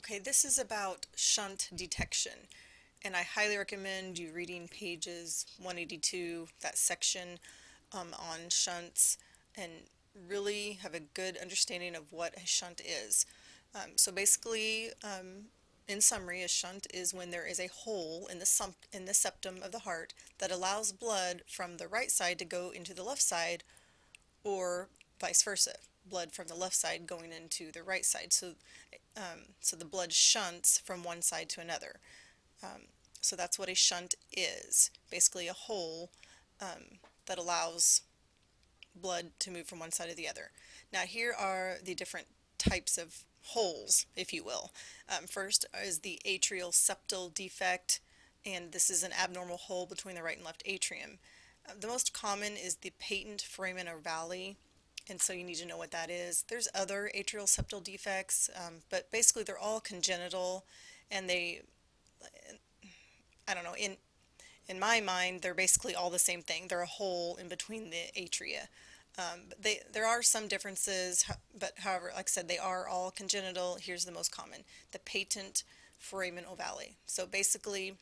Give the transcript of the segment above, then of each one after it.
Okay, this is about shunt detection, and I highly recommend you reading pages 182, that section on shunts, and really have a good understanding of what a shunt is. So basically, in summary, a shunt is when there is a hole in the septum of the heart that allows blood from the right side to go into the left side, or vice versa, blood from the left side going into the right side. So the blood shunts from one side to another. So that's what a shunt is. Basically a hole that allows blood to move from one side to the other. Now here are the different types of holes, if you will. First is the atrial septal defect, and this is an abnormal hole between the right and left atrium. The most common is the patent foramen ovale, and so you need to know what that is. There's other atrial septal defects, but basically they're all congenital, and I don't know, in my mind, they're basically all the same thing. They're a hole in between the atria. But there are some differences, but however, like I said, they are all congenital. Here's the most common, the patent foramen ovale. So basically,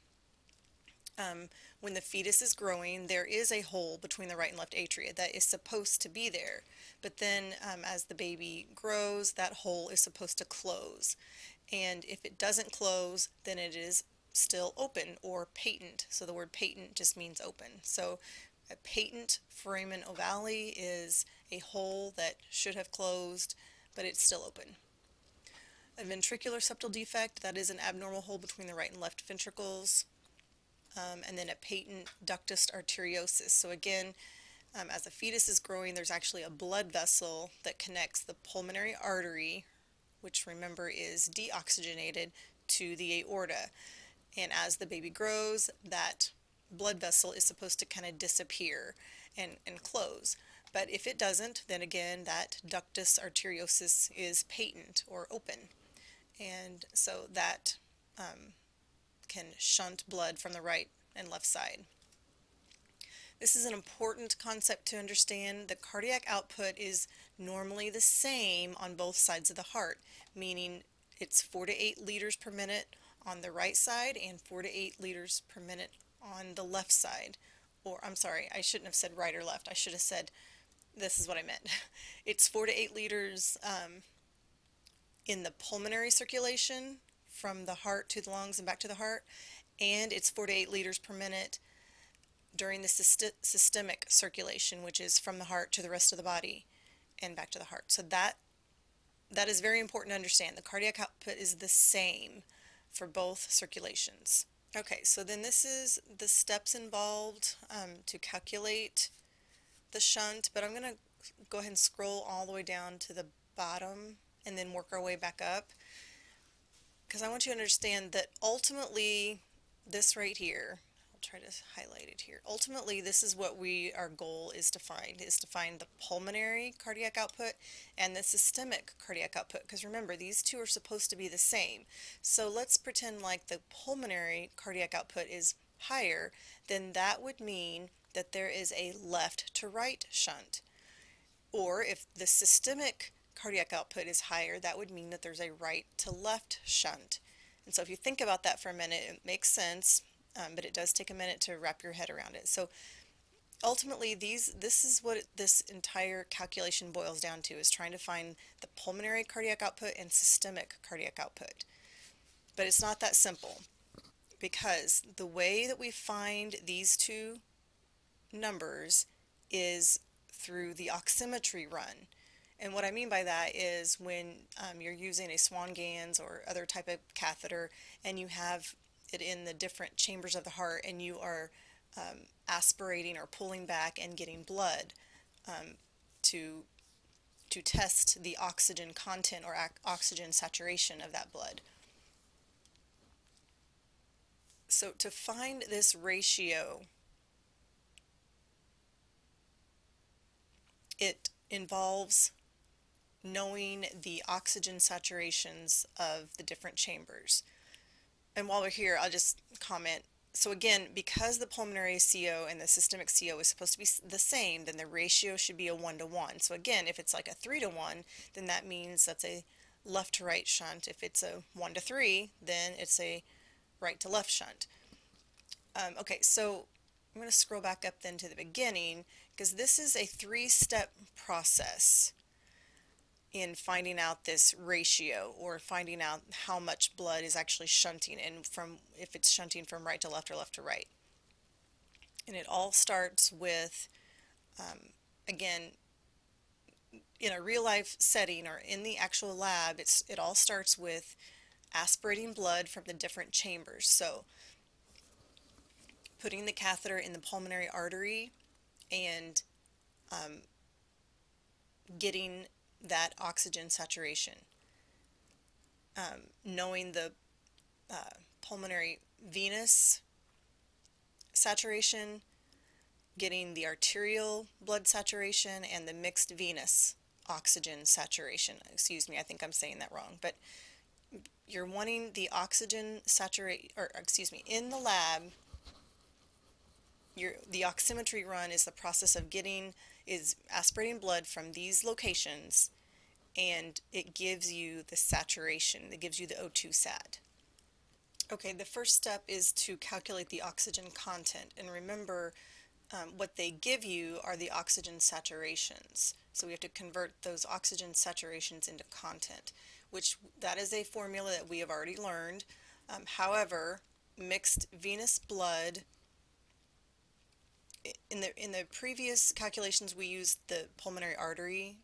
when the fetus is growing, there is a hole between the right and left atria that is supposed to be there. But then as the baby grows, that hole is supposed to close. And if it doesn't close, then it is still open or patent. So the word patent just means open. So a patent foramen ovale is a hole that should have closed, but it's still open. A ventricular septal defect, that is an abnormal hole between the right and left ventricles. And then a patent ductus arteriosus. So again, as a fetus is growing, there's actually a blood vessel that connects the pulmonary artery, which remember is deoxygenated, to the aorta. And as the baby grows, that blood vessel is supposed to kind of disappear and close. But if it doesn't, then again, that ductus arteriosus is patent or open. And so that can shunt blood from the right and left side. This is an important concept to understand. The cardiac output is normally the same on both sides of the heart, meaning it's 4 to 8 liters per minute on the right side and 4 to 8 liters per minute on the left side. Or, I'm sorry, I shouldn't have said right or left. I should have said, this is what I meant. It's 4 to 8 liters in the pulmonary circulation from the heart to the lungs and back to the heart, and it's 4 to 8 liters per minute during the systemic circulation, which is from the heart to the rest of the body and back to the heart. So that is very important to understand. The cardiac output is the same for both circulations. Okay, so then this is the steps involved to calculate the shunt, but I'm going to go ahead and scroll all the way down to the bottom and then work our way back up, because I want you to understand that ultimately this right here, I'll try to highlight it here, ultimately this is what our goal is to find the pulmonary cardiac output and the systemic cardiac output, because remember, these two are supposed to be the same. So let's pretend like the pulmonary cardiac output is higher, then that would mean that there is a left to right shunt. Or if the systemic cardiac output is higher, that would mean that there's a right to left shunt. And so if you think about that for a minute, it makes sense, but it does take a minute to wrap your head around it. So ultimately, this is what this entire calculation boils down to, is trying to find the pulmonary cardiac output and systemic cardiac output. But it's not that simple, because the way that we find these two numbers is through the oximetry run. And what I mean by that is when you're using a Swan-Ganz or other type of catheter, and you have it in the different chambers of the heart, and you are aspirating or pulling back and getting blood to test the oxygen content or oxygen saturation of that blood. So to find this ratio, it involves knowing the oxygen saturations of the different chambers. And while we're here, I'll just comment. So again, because the pulmonary CO and the systemic CO is supposed to be the same, then the ratio should be a 1 to 1. So again, if it's like a 3 to 1, then that means that's a left to right shunt. If it's a 1 to 3, then it's a right to left shunt. Okay, so I'm going to scroll back up then to the beginning, because this is a 3-step process in finding out this ratio, or finding out how much blood is actually shunting, and from if it's shunting from right to left or left to right. And it all starts with, again, in a real life setting or in the actual lab, it all starts with aspirating blood from the different chambers. So putting the catheter in the pulmonary artery and getting that oxygen saturation. Knowing the pulmonary venous saturation, getting the arterial blood saturation, and the mixed venous oxygen saturation. Excuse me, I think I'm saying that wrong, but you're wanting the oxygen saturate, or excuse me, in the lab, the oximetry run is the process of aspirating blood from these locations, and it gives you the saturation, it gives you the O2 sat. Okay, the first step is to calculate the oxygen content, and remember what they give you are the oxygen saturations. So we have to convert those oxygen saturations into content, which that is a formula that we have already learned. However, mixed venous blood, in the previous calculations we used the pulmonary artery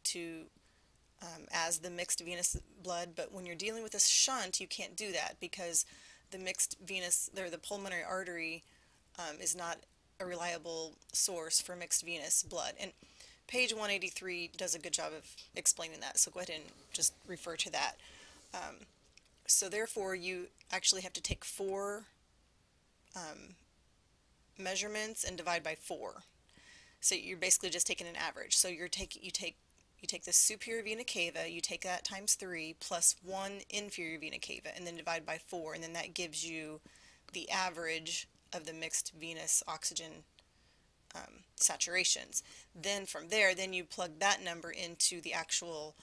as the mixed venous blood, but when you're dealing with a shunt you can't do that, because the pulmonary artery is not a reliable source for mixed venous blood. And page 183 does a good job of explaining that, so go ahead and just refer to that. So therefore you actually have to take 4 measurements and divide by 4. So you're basically just taking an average. So you take the superior vena cava, you take that times 3 plus 1 inferior vena cava, and then divide by 4, and then that gives you the average of the mixed venous oxygen saturations. Then from there, then you plug that number into the actual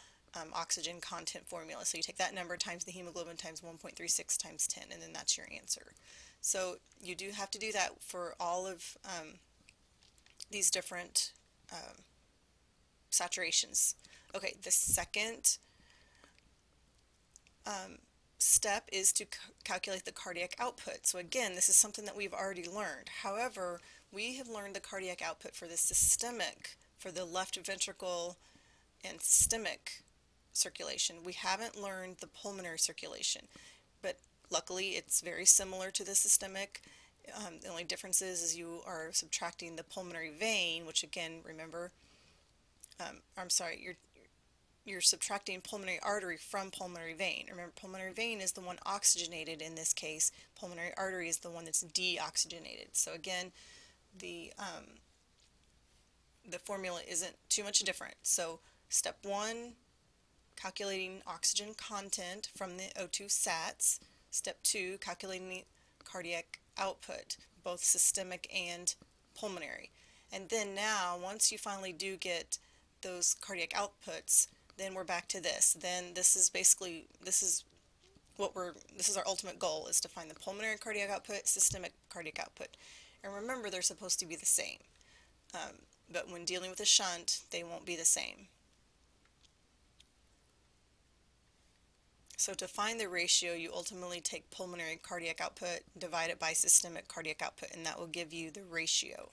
oxygen content formula. So you take that number times the hemoglobin times 1.36 times 10, and then that's your answer. So you do have to do that for all of these different saturations. Okay, the second step is to calculate the cardiac output. So again, this is something that we've already learned. However, we have learned the cardiac output for the left ventricle and systemic circulation. We haven't learned the pulmonary circulation, but luckily it's very similar to the systemic. The only difference is you are subtracting the pulmonary vein, which again, remember, I'm sorry, you're subtracting pulmonary artery from pulmonary vein. Remember, pulmonary vein is the one oxygenated in this case. Pulmonary artery is the one that's deoxygenated. So again, the formula isn't too much different. So step 1, calculating oxygen content from the O2 sats. Step 2, calculating the cardiac output, both systemic and pulmonary. And then now, once you finally do get those cardiac outputs, then we're back to this. Then this is our ultimate goal, is to find the pulmonary cardiac output, systemic cardiac output. And remember, they're supposed to be the same. But when dealing with a shunt, they won't be the same. So to find the ratio, you ultimately take pulmonary cardiac output, divide it by systemic cardiac output, and that will give you the ratio.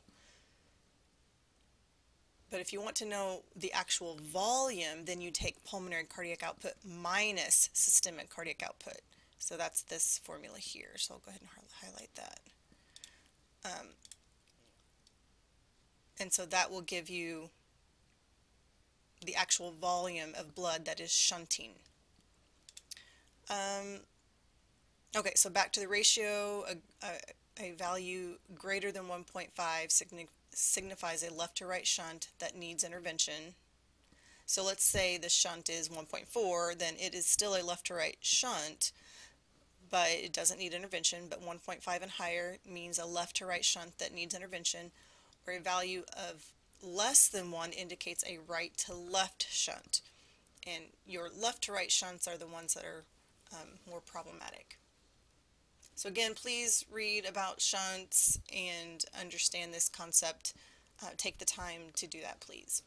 But if you want to know the actual volume, then you take pulmonary cardiac output minus systemic cardiac output. So that's this formula here. So I'll go ahead and highlight that. And so that will give you the actual volume of blood that is shunting. Okay, so back to the ratio. A value greater than 1.5 signifies a left to right shunt that needs intervention. So let's say the shunt is 1.4, then it is still a left to right shunt, but it doesn't need intervention. But 1.5 and higher means a left to right shunt that needs intervention, or a value of less than 1 indicates a right to left shunt. and your left to right shunts are the ones that are more problematic. So again, please read about shunts and understand this concept. Take the time to do that, please.